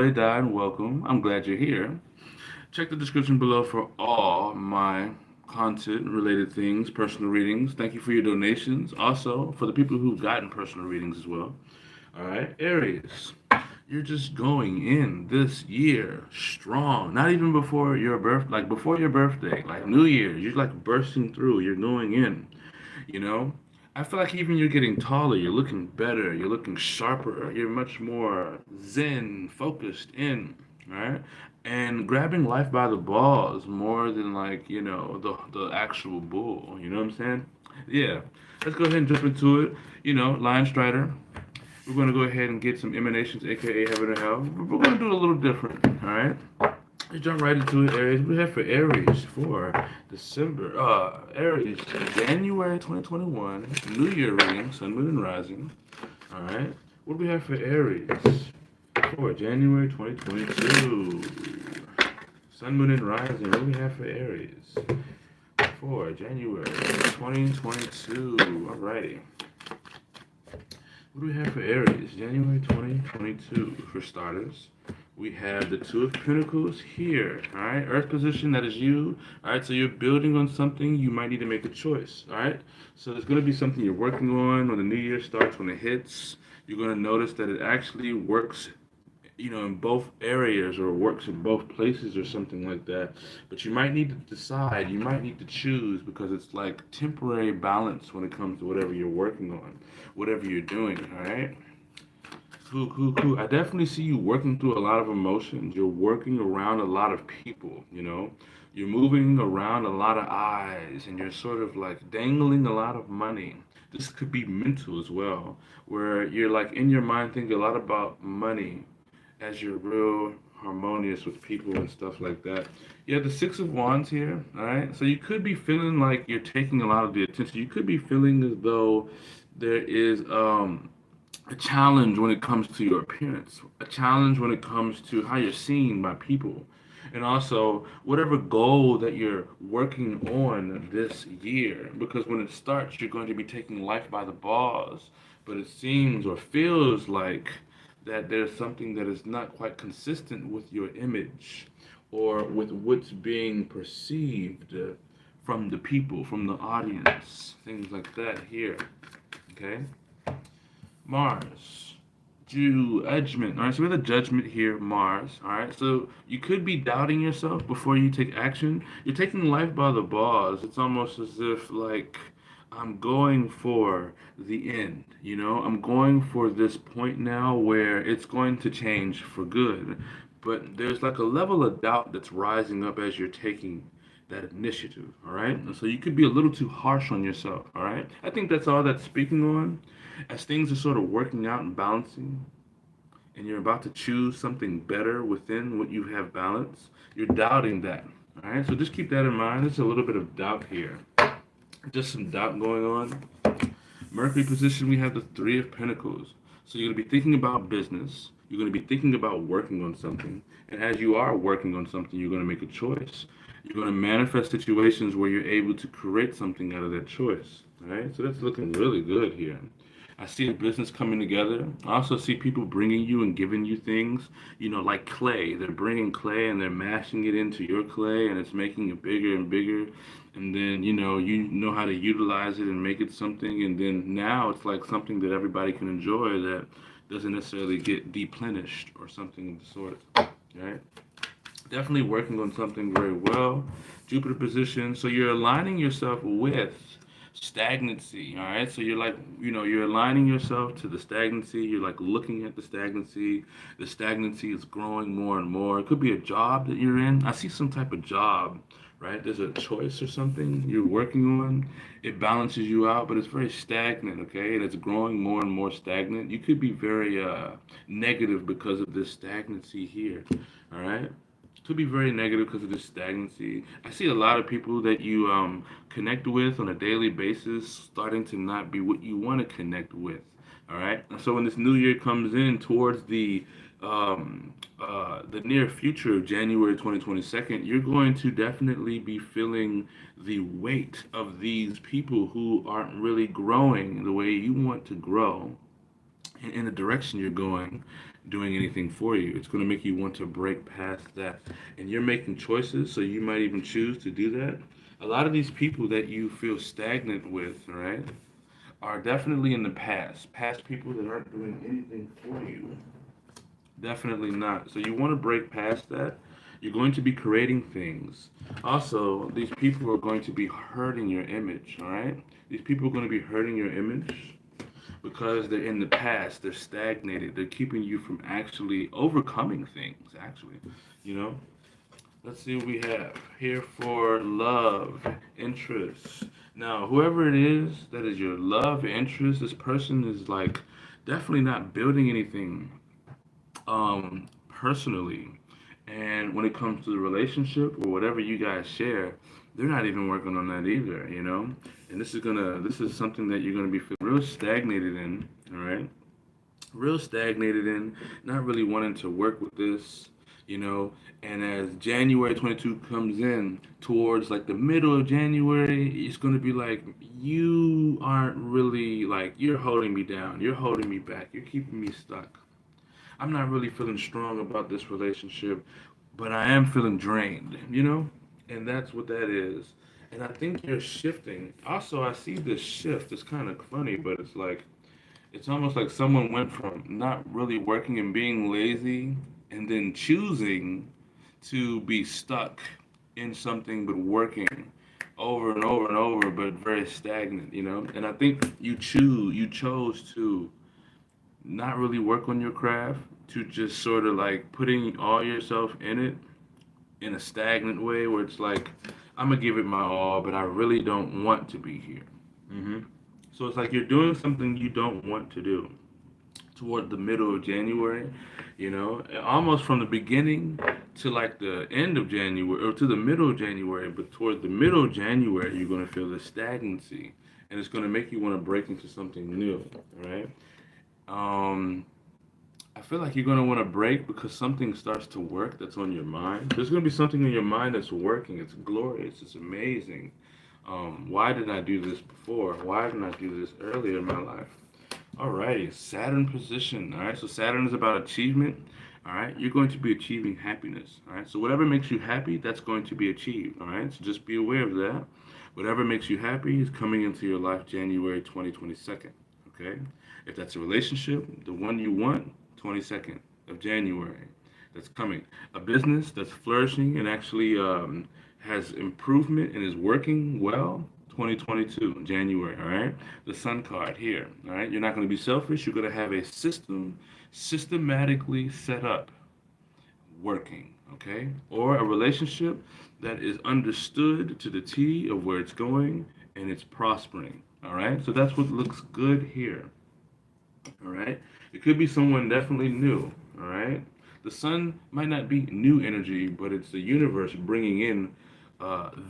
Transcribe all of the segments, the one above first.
and welcome. I'm glad you're here. Check the description below for all my content related things, personal readings. Thank you for your donations. Also, for the people who've gotten personal readings as well. All right, Aries, you're just going in this year strong. Not even before your before your birthday, like New Year's. You're like bursting through. You're going in. You know, I feel like even you're getting taller, you're looking better, you're looking sharper, you're much more zen, focused in, right? And grabbing life by the balls more than the actual bull. You know what I'm saying? Yeah. Let's go ahead and jump into it. Lion Strider. We're gonna go ahead and get some emanations, aka heaven or hell. We're gonna do it a little different, all right? Let's jump right into it, Aries. We have for Aries for December. Aries, January 2021, New Year reading, Sun, Moon, and Rising. All right. What do we have for Aries for January 2022? Sun, Moon, and Rising. What do we have for Aries for January 2022? Alrighty. What do we have for Aries? January 2022, for starters. We have the Two of Pentacles here, all right? Earth position, that is you, all right? So you're building on something, you might need to make a choice, all right? So there's going to be something you're working on when the new year starts, when it hits. You're going to notice that it actually works, in both areas or works in both places or something like that. But you might need to decide, you might need to choose because it's like temporary balance when it comes to whatever you're working on, whatever you're doing, all right? Cool, cool, cool. I definitely see you working through a lot of emotions. You're working around a lot of people, you know? You're moving around a lot of eyes and you're sort of like dangling a lot of money. This could be mental as well, where you're like in your mind thinking a lot about money as you're real harmonious with people and stuff like that. You have the Six of Wands here, all right? So you could be feeling like you're taking a lot of the attention. You could be feeling as though there is a challenge when it comes to your appearance, a challenge when it comes to how you're seen by people, and also whatever goal that you're working on this year. Because when it starts, you're going to be taking life by the balls, but it seems or feels like that there's something that is not quite consistent with your image or with what's being perceived from the people, from the audience, things like that here. Okay? Mars. Judgment. All right, so we have the judgment here, Mars. All right, so you could be doubting yourself before you take action. You're taking life by the balls. It's almost as if, like, I'm going for the end, I'm going for this point now where it's going to change for good. But there's like a level of doubt that's rising up as you're taking that initiative, all right? And so you could be a little too harsh on yourself, all right? I think that's all that's speaking on. As things are sort of working out and balancing, and you're about to choose something better within what you have balanced, you're doubting that, all right? So just keep that in mind. There's a little bit of doubt here. Just some doubt going on. Mercury position, we have the Three of Pentacles. So you're going to be thinking about business. You're going to be thinking about working on something. And as you are working on something, you're going to make a choice. You're going to manifest situations where you're able to create something out of that choice. All right? So that's looking really good here. I see a business coming together. I also see people bringing you and giving you things, like clay. They're bringing clay and they're mashing it into your clay and it's making it bigger and bigger. And then, you know how to utilize it and make it something. And then now it's like something that everybody can enjoy that doesn't necessarily get deplenished or something of the sort. Right? Definitely working on something very well. Jupiter position. So you're aligning yourself with stagnancy, all right? So you're like, you're aligning yourself to the stagnancy. You're like looking at the stagnancy. The stagnancy is growing more and more. It could be a job that you're in. I see some type of job, right? There's a choice or something you're working on. It balances you out, but it's very stagnant, okay? And it's growing more and more stagnant. You could be very negative because of this stagnancy here, all right? Could be very negative because of this stagnancy. I see a lot of people that you connect with on a daily basis starting to not be what you want to connect with. All right. So when this new year comes in towards the near future of January 2022, you're going to definitely be feeling the weight of these people who aren't really growing the way you want to grow in the direction you're going, doing anything for you. It's going to make you want to break past that. And you're making choices, so you might even choose to do that. A lot of these people that you feel stagnant with, right, are definitely in the past. Past people that aren't doing anything for you. Definitely not. So you want to break past that. You're going to be creating things. Also, these people are going to be hurting your image, all right? These people are going to be hurting your image because they're in the past, they're stagnated, they're keeping you from actually overcoming things, actually, you know? Let's see what we have here for love, interest. Now, whoever it is that is your love interest, this person is like definitely not building anything personally. And when it comes to the relationship or whatever you guys share, they're not even working on that either, you know? And this is something that you're gonna be feeling real stagnated in, all right? Real stagnated in, not really wanting to work with this, you know. And as January 22 comes in towards like the middle of January, it's going to be like, you aren't really like, you're holding me down, you're holding me back, you're keeping me stuck. I'm not really feeling strong about this relationship, but I am feeling drained, you know? And that's what that is. And I think you're shifting. Also, I see this shift. It's kind of funny, but it's like, it's almost like someone went from not really working and being lazy and then choosing to be stuck in something but working over and over and over but very stagnant, you know? And I think you chose to not really work on your craft, to just sort of like putting all yourself in it in a stagnant way where it's like, I'm gonna give it my all, but I really don't want to be here. So it's like you're doing something you don't want to do toward the middle of January, you know, almost from the beginning to like the end of January or to the middle of January, but toward the middle of January, you're going to feel the stagnancy and it's going to make you want to break into something new, right? Um, I feel like you're going to want to break because something starts to work that's on your mind. There's going to be something in your mind that's working. It's glorious. It's amazing. Why did I do this before? Why didn't I do this earlier in my life? Alrighty, Saturn position. All right, so Saturn is about achievement. All right, you're going to be achieving happiness. All right, so whatever makes you happy, that's going to be achieved. All right, so just be aware of that. Whatever makes you happy is coming into your life January 2022. Okay, if that's a relationship, the one you want, 22nd of January, that's coming. A business that's flourishing and actually has improvement and is working well, 2022, January, all right? The Sun card here, all right? You're not going to be selfish. You're going to have a system systematically set up working, okay? Or a relationship that is understood to the T of where it's going and it's prospering, all right? So that's what looks good here, all right? It could be someone definitely new, all right? The sun might not be new energy, but it's the universe bringing in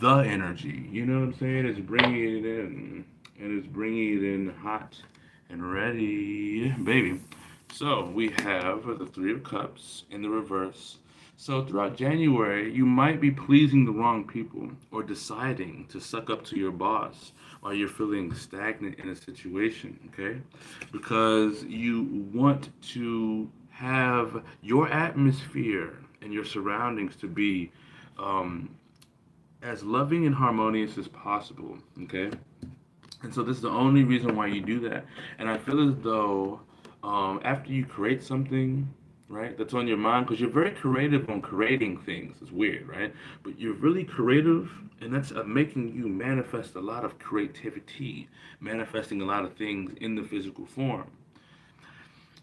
the energy. You know what I'm saying? It's bringing it in, and it's bringing it in hot and ready, baby. So we have the Three of Cups in the reverse. So throughout January, you might be pleasing the wrong people or deciding to suck up to your boss while you're feeling stagnant in a situation, okay? Because you want to have your atmosphere and your surroundings to be um, as loving and harmonious as possible, okay? And so this is the only reason why you do that. And I feel as though after you create something, right, that's on your mind, because you're very creative on creating things. It's weird, right? But you're really creative, and that's making you manifest a lot of creativity, manifesting a lot of things in the physical form.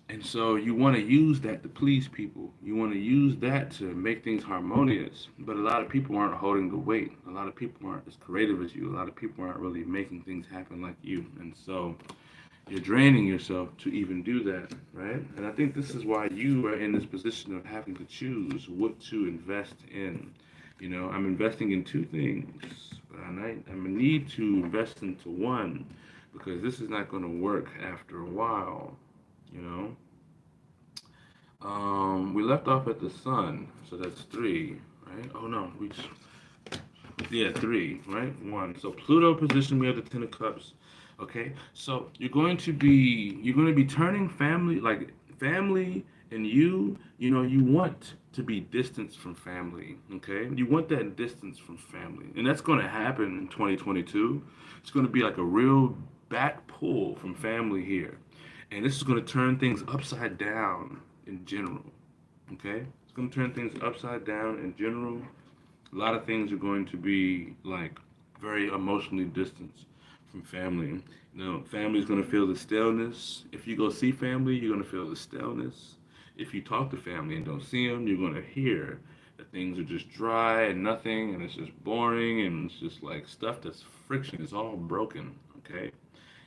And so you want to use that to please people. You want to use that to make things harmonious. But a lot of people aren't holding the weight. A lot of people aren't as creative as you. A lot of people aren't really making things happen like you. And so you're draining yourself to even do that, right? And I think this is why you are in this position of having to choose what to invest in. You know, I'm investing in two things, but I'm gonna need to invest into one because this is not going to work after a while, you know. We left off at the sun, so that's three, right? Oh no, yeah, three, right? One. So Pluto position, we have the Ten of Cups. Okay, so you're going to be turning family, like family and you want to be distanced from family. Okay, you want that distance from family, and that's going to happen in 2022. It's going to be like a real back pull from family here, and this is going to turn things upside down in general. Okay, it's going to turn things upside down in general. A lot of things are going to be like very emotionally distanced from family. Family's going to feel the staleness. If you go see family, you're going to feel the staleness. If you talk to family and don't see them, you're going to hear that things are just dry and nothing, and it's just boring, and it's just like stuff that's friction is all broken. Okay,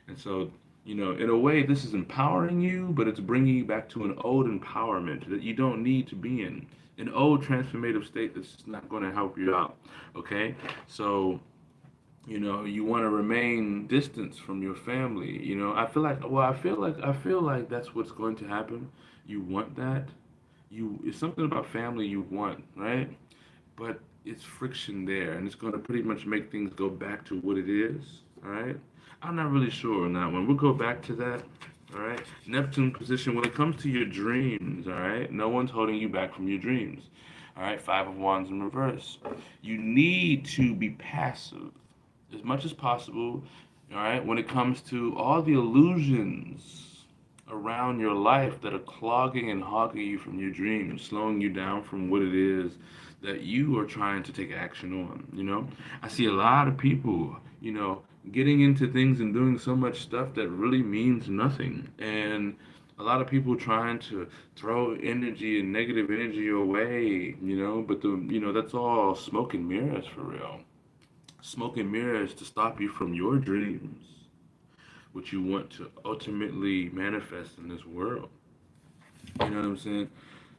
and so, in a way, this is empowering you, but it's bringing you back to an old empowerment that you don't need to be in. An old transformative state that's not going to help you out. Okay? So, you want to remain distance from your family. I feel like that's what's going to happen. You want that. It's something about family you want, right? But it's friction there, and it's going to pretty much make things go back to what it is. All right. I'm not really sure on that one. We'll go back to that. All right. Neptune position. When it comes to your dreams, all right, no one's holding you back from your dreams. All right. Five of Wands in reverse. You need to be passive as much as possible. All right. When it comes to all the illusions around your life that are clogging and hogging you from your dreams, slowing you down from what it is that you are trying to take action on. I see a lot of people, getting into things and doing so much stuff that really means nothing. And a lot of people trying to throw energy and negative energy away, but that's all smoke and mirrors for real. Smoke and mirrors to stop you from your dreams, what you want to ultimately manifest in this world. You know what I'm saying?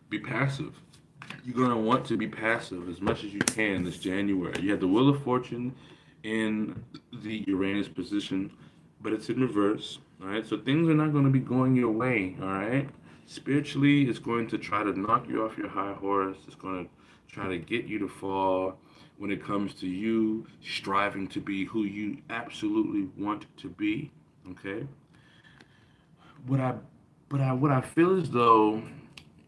Be passive. You're going to want to be passive as much as you can this January. You have the Wheel of Fortune in the Uranus position, but it's in reverse. All right? So things are not going to be going your way. All right? Spiritually, it's going to try to knock you off your high horse. It's going to try to get you to fall when it comes to you striving to be who you absolutely want to be. Okay? What I what I feel is though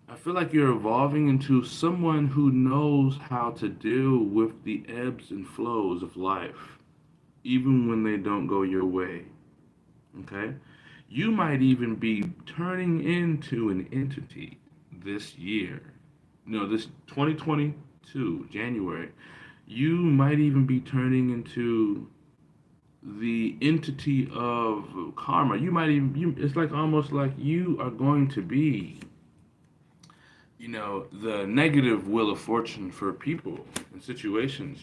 I feel like you're evolving into someone who knows how to deal with the ebbs and flows of life, even when they don't go your way. Okay? You might even be turning into an entity this year. This 2022, January. You might even be turning into the entity of karma. It's like almost like you are going to be the negative wheel of fortune for people and situations.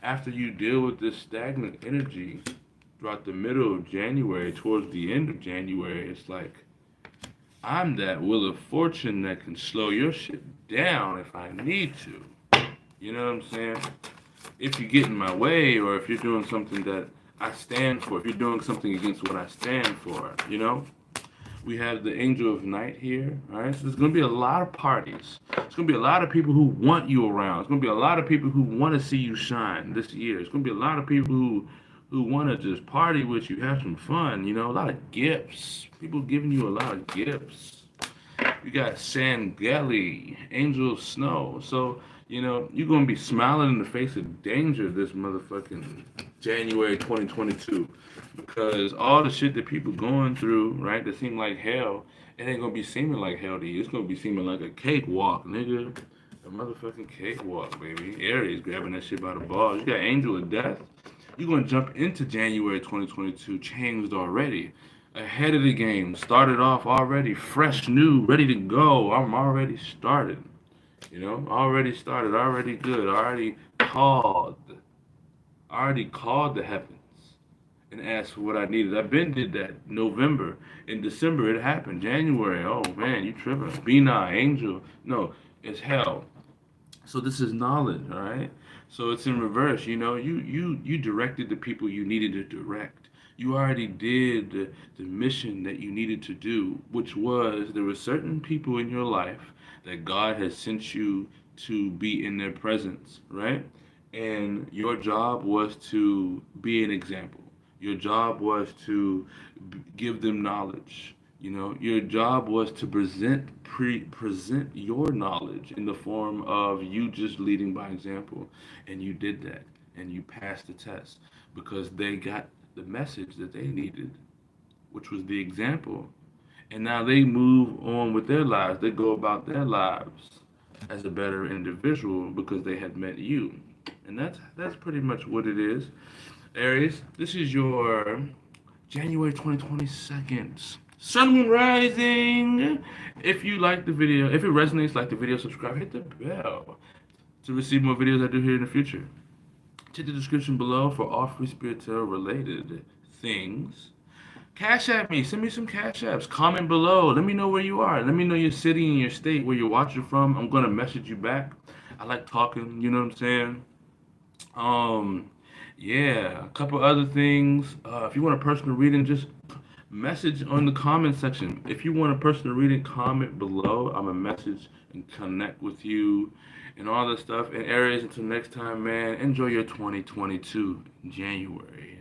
After you deal with this stagnant energy throughout the middle of January, towards the end of January, it's like, I'm that wheel of fortune that can slow your shit down if I need to. You know what I'm saying? If you get in my way, or if you're doing something that I stand for, if you're doing something against what I stand for. We have the Angel of Night here. All right, so there's going to be a lot of parties. There's going to be a lot of people who want you around. There's going to be a lot of people who want to see you shine this year. There's going to be a lot of people who want to just party with you, have some fun. A lot of gifts. People giving you a lot of gifts. You got Sangeli, Angel of Snow. So, you're going to be smiling in the face of danger this motherfucking January 2022. Because all the shit that people going through, right, that seem like hell, it ain't going to be seeming like hell to you. It's going to be seeming like a cakewalk, nigga. A motherfucking cakewalk, baby. Aries grabbing that shit by the balls. You got Angel of Death. You're going to jump into January 2022 changed already. Ahead of the game. Started off already fresh, new, ready to go. I'm already started. Already started, already good, already called the heavens and asked for what I needed. I been did that November. In December, it happened. January, oh man, you tripping. Bina, angel. No, it's hell. So this is knowledge, all right? So it's in reverse, you directed the people you needed to direct. You already did the mission that you needed to do, which was there were certain people in your life that God has sent you to be in their presence, right? And your job was to be an example. Your job was to give them knowledge. Your job was to present your knowledge in the form of you just leading by example, and you did that, and you passed the test because they got the message that they needed, which was the example. And now they move on with their lives. They go about their lives as a better individual because they had met you. And that's pretty much what it is. Aries, this is your January 2022 Sun Rising. If you like the video, if it resonates, like the video, subscribe, hit the bell to receive more videos I do here in the future. Check the description below for all Free Spirit Tarot related things. Cash at me. Send me some cash apps. Comment below. Let me know where you are. Let me know your city and your state where you're watching from. I'm gonna message you back. I like talking. You know what I'm saying? Um, yeah. A couple other things. If you want a personal reading, just message on the comment section. If you want a personal reading, comment below. I'm a message and connect with you and all that stuff. And Aries, until next time, man. Enjoy your 2022 January.